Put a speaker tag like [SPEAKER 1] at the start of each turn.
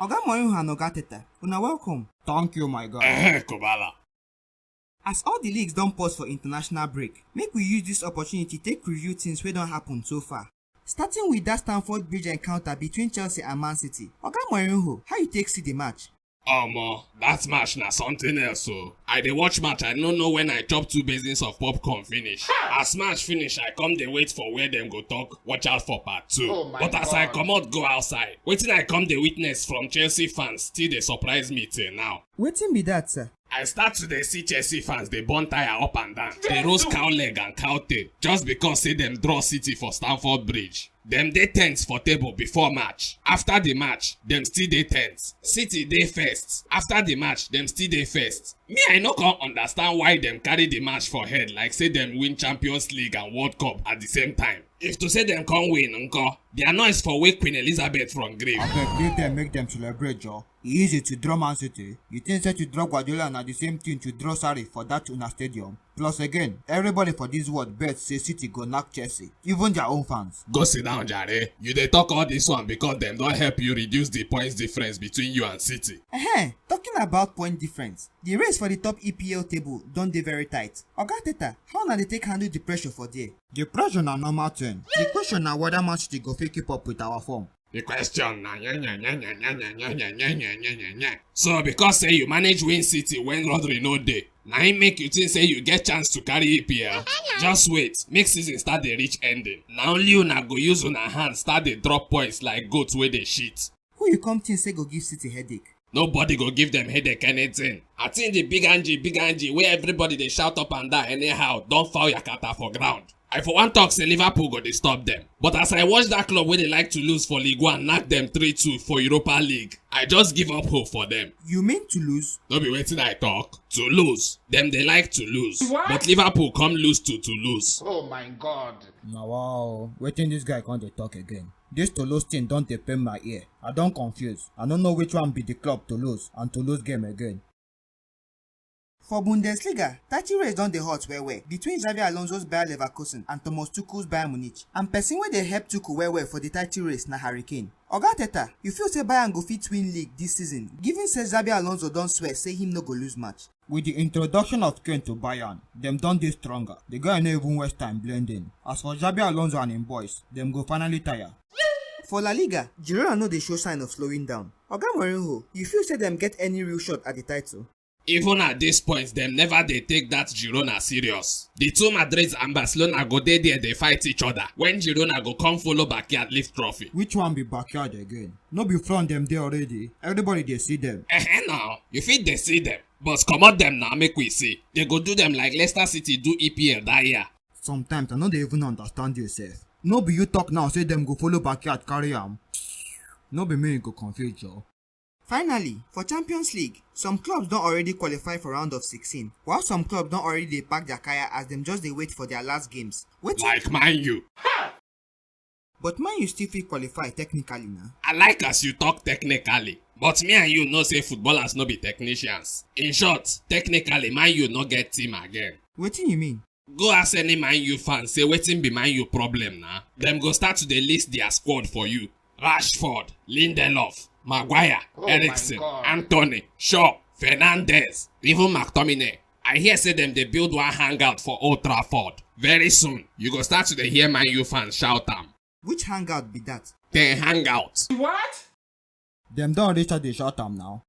[SPEAKER 1] Oga Mourinho and Oga Teta, una welcome.
[SPEAKER 2] Thank you, my guy.
[SPEAKER 3] Kubala.
[SPEAKER 1] As all the leagues don't pause for international break, make we use this opportunity to take review things wey don happen so far. Starting with that Stamford Bridge encounter between Chelsea and Man City. Oga Mourinho, how you take see the match?
[SPEAKER 3] That match na something else so. I dey watch match, I no know when I chop 2 basins of popcorn finish. As match finish, I come dey wait for where dem go talk, watch out for part 2. But as I comot go outside, wetin I come dey witness from Chelsea fans still dey surprise me till now.
[SPEAKER 1] Wetin be that, sir?
[SPEAKER 3] I start to dey see Chelsea fans dey burn tire up and down. Dey roast cow leg and cow tail just because say dem draw City for Stamford Bridge. Dem dey tense for table before match. After the match, dem still dey tense. City dey first. After the match, dem still dey first. Me, I no come understand why dem carry the match for head like say dem win Champions League and World Cup at the same time. If to say dem come win, nko, their noise for wake Queen Elizabeth from grave.
[SPEAKER 2] Abeg, leave them, make them celebrate, Joe. E easy to draw Man City. You think say to draw Guardiola na the same thing to draw Sarri for that una stadium? Plus again, everybody for this world bet say City go knock Chelsea, even their own fans.
[SPEAKER 3] Go sit down, Jare. You dey talk all this one because dem don help you reduce the points difference between you and City.
[SPEAKER 1] Talking about point difference, the race for the top EPL table don dey very tight. Oga Teta, how na dey take handle the pressure for there?
[SPEAKER 2] The pressure na normal thing. The question na whether Man City go fit keep up with our form.
[SPEAKER 3] The question na So because say you manage win City when Rodri no dey, na him make you think say you get chance to carry EPL? Just wait, make season start dey reach ending. Na only una go use una hand start dey drop points like goat wey dey shit.
[SPEAKER 1] Who you come think say go give City headache?
[SPEAKER 3] Nobody go give them headache anything. I think the big Angie where everybody dey shout up and down anyhow don foul yakata for ground. I for one talk say Liverpool go dey stop them. But as I watch that club wey dey like to lose for League 1 knock them 3-2 for Europa League, I just give up hope for them.
[SPEAKER 1] You mean to lose?
[SPEAKER 3] No be wetin I talk. To lose. Them they like to lose.
[SPEAKER 4] What?
[SPEAKER 3] But Liverpool come lose to lose.
[SPEAKER 4] Oh my God.
[SPEAKER 2] Now wow, waiting this guy can't dey talk again. This to lose thing don't dey pain my ear. I don't confuse. I don't know which one be the club to lose and to lose game again.
[SPEAKER 1] For Bundesliga, 30 race don dey hot well between Xabi Alonso's Bayer Leverkusen and Thomas Tuchel's Bayern Munich. And person wey dey help Tuchel well for the title race na Harry Kane. Oga Teta, you feel say Bayern go fit win league this season, given say Xabi Alonso don swear say him no go lose match?
[SPEAKER 2] With the introduction of Kane to Bayern, them don dey stronger. The guy no even waste time blending. As for Xabi Alonso and him boys, them go finally tire.
[SPEAKER 1] For La Liga, Girona no dey show sign of slowing down. Oga Mourinho, you feel say them get any real shot at the title?
[SPEAKER 3] Even at this point, them never they take that Girona serious. The two Madrid and Barcelona go there they fight each other. When Girona go come follow backyard lift trophy.
[SPEAKER 2] Which one be backyard again? No be front them there already. Everybody they see them.
[SPEAKER 3] Now, you fit they see them. But come out them now make we see. They go do them like Leicester City do EPL that year.
[SPEAKER 2] Sometimes I no dey even understand yourself. No be you talk now say them go follow backyard carry am. No be me you go confuse you.
[SPEAKER 1] Finally, for Champions League, some clubs don't already qualify for round of 16, while some clubs don't already dey pack their kaya as them just dey wait for their last games.
[SPEAKER 3] Like Man U.
[SPEAKER 1] But Man U still fit qualify technically now.
[SPEAKER 3] I like as you talk technically. But me and you know say footballers no be technicians. In short, technically Man U no get team again.
[SPEAKER 1] Wetin you mean?
[SPEAKER 3] Go ask any Man U fan say wetin be Man U problem na. Them go start to dey list their squad for you. Rashford, Lindelof, Maguire, Eriksen, Anthony, Shaw, Fernandes, even McTominay. I hear say them they build one hangout for Old Trafford. Very soon, you go start to dey hear Man U fans shout am.
[SPEAKER 1] Which hangout be that?
[SPEAKER 3] Then hangout.
[SPEAKER 4] What?
[SPEAKER 2] Them don't reach out the short term now.